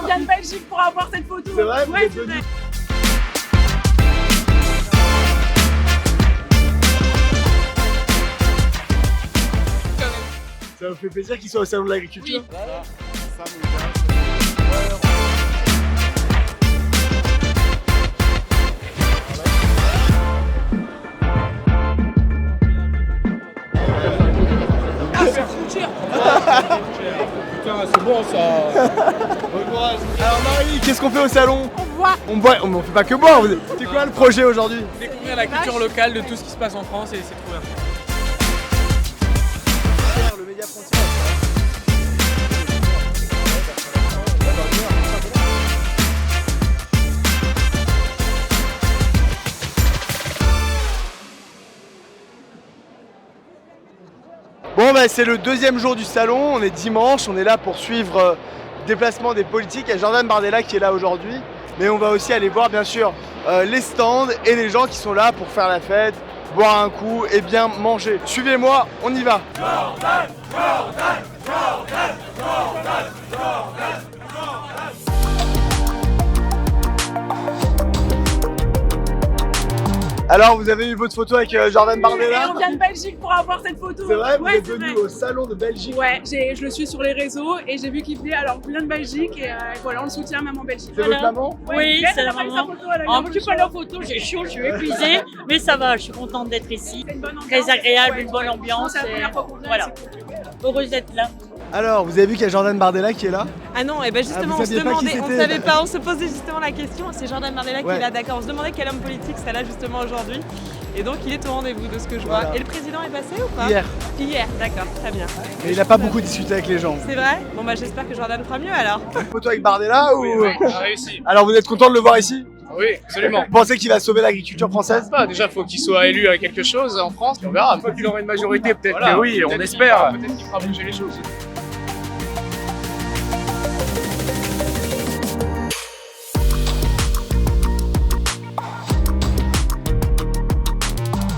vient de Belgique pour avoir cette photo. C'est vrai, ouais, c'est vrai. Ça vous fait plaisir qu'il soit au salon de l'agriculture? Oui. Putain, c'est bon ça. Bon courage. Alors Marie, qu'est-ce qu'on fait au salon? On voit. On boit, on fait pas que boire. C'est quoi le projet aujourd'hui? Découvrir la culture locale de tout ce qui se passe en France et c'est trop bien. Le média frontière. Bon bah c'est le deuxième jour du salon, on est dimanche, on est là pour suivre le déplacement des politiques. Il y a Jordan Bardella qui est là aujourd'hui, mais on va aussi aller voir bien sûr les stands et les gens qui sont là pour faire la fête, boire un coup et bien manger. Suivez-moi, on y va. Jordan, Jordan, Jordan, Jordan, Jordan. Alors, vous avez eu votre photo avec Jordan Bardella? Et on vient de Belgique pour avoir cette photo. C'est vrai, vous ouais, êtes venu au salon de Belgique? Ouais, je le suis sur les réseaux et j'ai vu qu'il venait, alors vient de Belgique et voilà, on le soutient même en Belgique. C'est votre maman? Oui, c'est la maman. maman. En plus, pas la photo, j'ai chaud, je suis épuisée, mais ça va, je suis contente d'être ici. C'est une bonne ambiance. Très agréable, Ouais, une bonne ambiance. C'est la première fois qu'on vient. Voilà, heureuse d'être là. Alors, vous avez vu qu'il y a Jordan Bardella qui est là? Ah non, et ben justement, vous on se saviez pas qui demandait, on c'était? savait pas, on se posait justement la question, c'est Jordan Bardella qui Ouais. est là, d'accord. On se demandait quel homme politique serait là justement aujourd'hui. Et donc il est au rendez-vous de ce que je vois. Voilà. Et le président est passé ou pas? Hier. Hier, d'accord, très bien. Mais il n'a pas beaucoup discuté avec les gens. C'est vrai? Bon bah j'espère que Jordan fera mieux alors. Photo avec Bardella ou... Oui, on a réussi. Alors, vous êtes content de le voir ici? Oui, absolument. Vous pensez qu'il va sauver l'agriculture française? Déjà, faut qu'il soit élu à quelque chose en France. On verra. Une fois qu'il aura une majorité, peut-être que oui, on espère. Peut-être qu'il fera bouger les choses.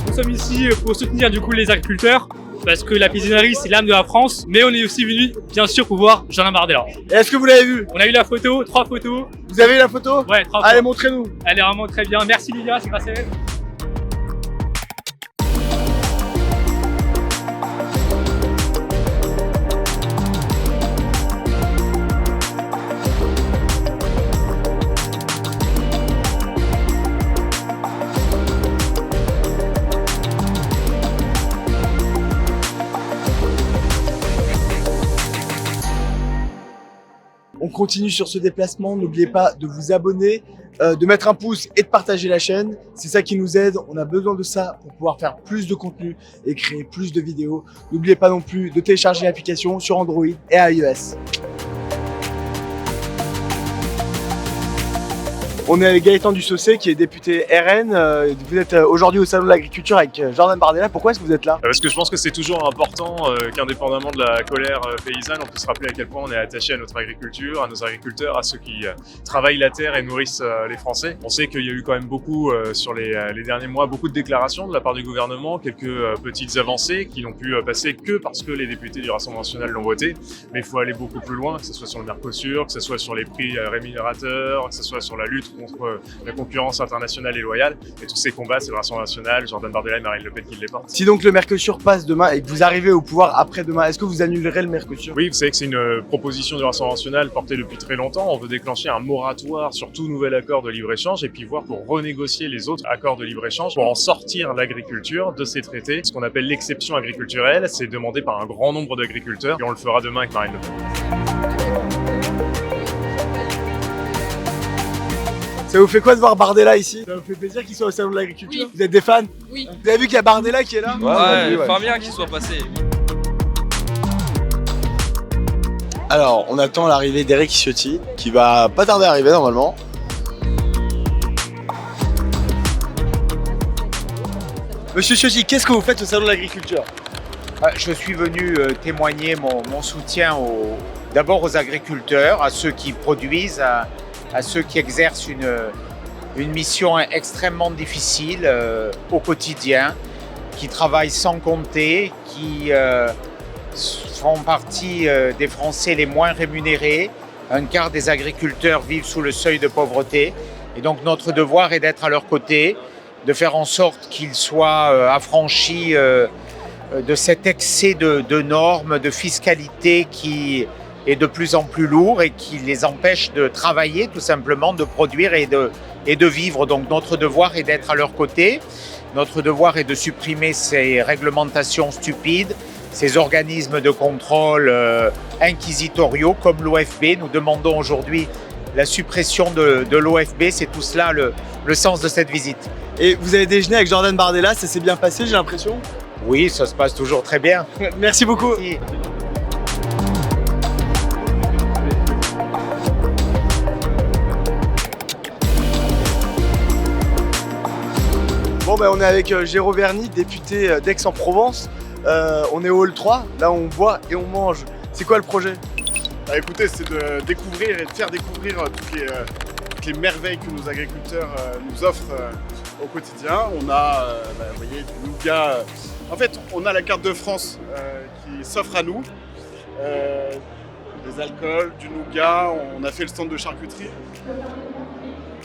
Nous sommes ici pour soutenir du coup les agriculteurs parce que la paysannerie c'est l'âme de la France, mais on est aussi venu bien sûr pour voir Jordan Bardella. Et est-ce que vous l'avez vu? On a eu la photo, 3 photos. Vous avez eu la photo? Ouais, 3 Allez, photos. montrez-nous. Elle est vraiment très bien. Merci Lilia, c'est grâce à elle. On continue sur ce déplacement. N'oubliez pas de vous abonner, de mettre un pouce et de partager la chaîne. C'est ça qui nous aide. On a besoin de ça pour pouvoir faire plus de contenu et créer plus de vidéos. N'oubliez pas non plus de télécharger l'application sur Android et iOS. On est avec Gaëtan Dussaucé qui est député RN. Vous êtes aujourd'hui au salon de l'agriculture avec Jordan Bardella. Pourquoi est-ce que vous êtes là? Parce que je pense que c'est toujours important qu'indépendamment de la colère paysanne, on puisse rappeler à quel point on est attaché à notre agriculture, à nos agriculteurs, à ceux qui travaillent la terre et nourrissent les Français. On sait qu'il y a eu quand même beaucoup sur les derniers mois, beaucoup de déclarations de la part du gouvernement, quelques petites avancées qui n'ont pu passer que parce que les députés du Rassemblement national l'ont voté. Mais il faut aller beaucoup plus loin, que ce soit sur le Mercosur, que ce soit sur les prix rémunérateurs, que ce soit sur la lutte contre la concurrence internationale et loyale. Et tous ces combats, c'est le Rassemblement national, Jordan Bardella et Marine Le Pen qui les portent. Si donc le Mercosur passe demain et que vous arrivez au pouvoir après-demain, est-ce que vous annulerez le Mercosur? Oui, vous savez que c'est une proposition du Rassemblement national portée depuis très longtemps. On veut déclencher un moratoire sur tout nouvel accord de libre-échange et puis voir pour renégocier les autres accords de libre-échange pour en sortir l'agriculture de ces traités. Ce qu'on appelle l'exception agriculturelle, c'est demandé par un grand nombre d'agriculteurs et on le fera demain avec Marine Le Pen. Ça vous fait quoi de voir Bardella ici? Ça vous fait plaisir qu'il soit au salon de l'agriculture? Oui. Vous êtes des fans? Oui. Vous avez vu qu'il y a Bardella qui est là? Ouais, pas bien qu'il soit passé. Alors, on attend l'arrivée d'Eric Ciotti, qui va pas tarder à arriver normalement. Monsieur Ciotti, qu'est-ce que vous faites au salon de l'agriculture? Je suis venu témoigner mon soutien d'abord aux agriculteurs, à ceux qui produisent, à ceux qui exercent une mission extrêmement difficile au quotidien, qui travaillent sans compter, qui font partie des Français les moins rémunérés, un quart des agriculteurs vivent sous le seuil de pauvreté. Et donc notre devoir est d'être à leur côté, de faire en sorte qu'ils soient affranchis de cet excès de normes, de fiscalité qui est de plus en plus lourd et qui les empêche de travailler tout simplement, de produire et de vivre. Donc notre devoir est d'être à leur côté. Notre devoir est de supprimer ces réglementations stupides, ces organismes de contrôle inquisitoriaux comme l'OFB. Nous demandons aujourd'hui la suppression de l'OFB. C'est tout cela le sens de cette visite. Et vous avez déjeuné avec Jordan Bardella, ça s'est bien passé, j'ai l'impression? Oui, ça se passe toujours très bien. Merci beaucoup. Merci. Bon, ben, on est avec Géraud Verny, député d'Aix-en-Provence. On est au hall 3, là on boit et on mange. C'est quoi le projet? Bah, écoutez, c'est de découvrir et de faire découvrir toutes les merveilles que nos agriculteurs nous offrent au quotidien. On a, vous voyez, du nougat. En fait, on a la carte de France qui s'offre à nous. Des alcools, du nougat, on a fait le stand de charcuterie.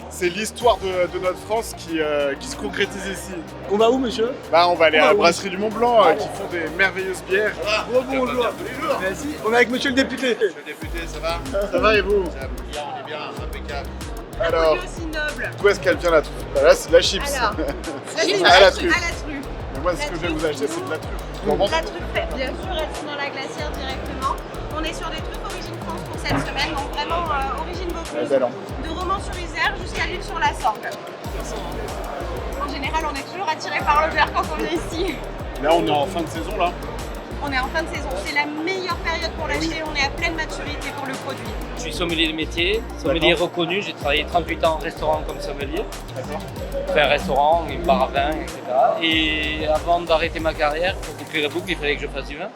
C'est l'histoire de notre France qui se concrétise ici. On va où, monsieur? Bah, on va aller à la brasserie du Mont Blanc qui font des merveilleuses bières. Bonjour. Merci. On est avec monsieur le député. Monsieur le député, ça va? Ça va et vous? On est bien, impeccable. Alors, aussi noble. d'où est-ce qu'elle vient la truffe? Bah là, c'est de la chips. Alors, à la truffe. truffe. Mais moi, ce que je vais vous acheter, c'est de la truffe. La truffe, bien sûr, elles sont dans la glacière directement. On est sur des truffes Origine France pour cette semaine, donc vraiment Origine Vaucluse. De Romans-sur-Isère jusqu'à l'île sur la Sorgue. En général, on est toujours attiré par l'odeur quand on vient ici. Là, on est en fin de saison, là. On est en fin de saison, c'est la meilleure période pour l'acheter, on est à pleine maturité pour le produit. Je suis sommelier de métier, sommelier reconnu, j'ai travaillé 38 ans en restaurant comme sommelier. Fait un restaurant, une bar à vin, etc. Et avant d'arrêter ma carrière, pour boucler la boucle, il fallait que je fasse du vin.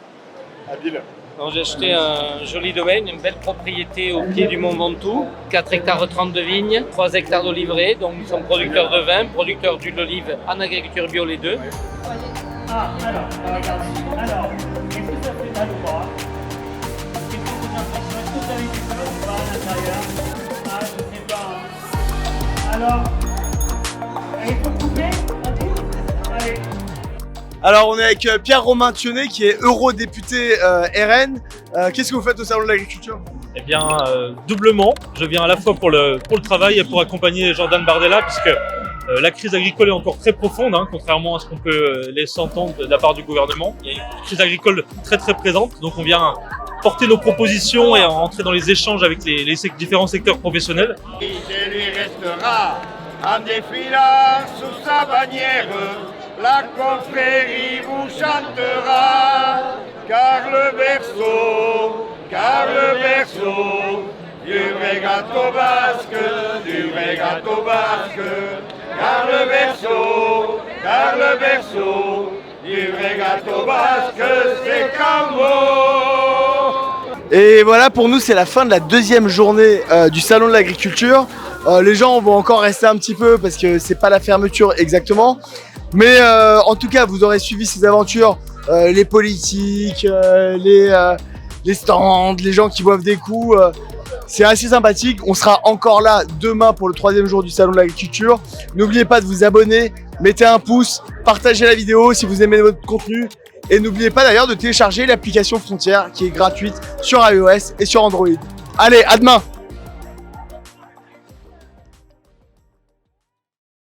Habile. Donc j'ai acheté un joli domaine, une belle propriété au pied du Mont Ventoux, 4 hectares 30 de vignes, 3 hectares d'oliveraies, donc nous sommes producteurs de vin, producteurs d'huile d'olive en agriculture bio les deux. Alors, est-ce que ça fait mal ou pas? Est-ce que vous avez du feu ou pas à l'intérieur? Ah, je sais pas. Alors, il faut couper un coup? Allez. Alors on est avec Pierre-Romain Thionnet qui est eurodéputé RN. Qu'est-ce que vous faites au Salon de l'Agriculture? Eh bien, doublement. Je viens à la fois pour le travail et pour accompagner Jordan Bardella, puisque la crise agricole est encore très profonde, hein, contrairement à ce qu'on peut laisser entendre de la part du gouvernement. Il y a une crise agricole très présente, donc on vient porter nos propositions et entrer dans les échanges avec les différents secteurs professionnels. Il lui restera en défilant sous sa bannière, la confrérie vous chantera, car le berceau du vrai gâteau basque, car le berceau du vrai gâteau basque, c'est Cambo. Et voilà, pour nous c'est la fin de la deuxième journée du Salon de l'Agriculture. Les gens vont encore rester un petit peu parce que c'est pas la fermeture exactement. Mais en tout cas, vous aurez suivi ces aventures, les politiques, les stands, les gens qui boivent des coups. C'est assez sympathique. On sera encore là demain pour le 3e jour du Salon de l'Agriculture. N'oubliez pas de vous abonner, mettez un pouce, partagez la vidéo si vous aimez notre contenu. Et n'oubliez pas d'ailleurs de télécharger l'application Frontières qui est gratuite sur iOS et sur Android. Allez, à demain!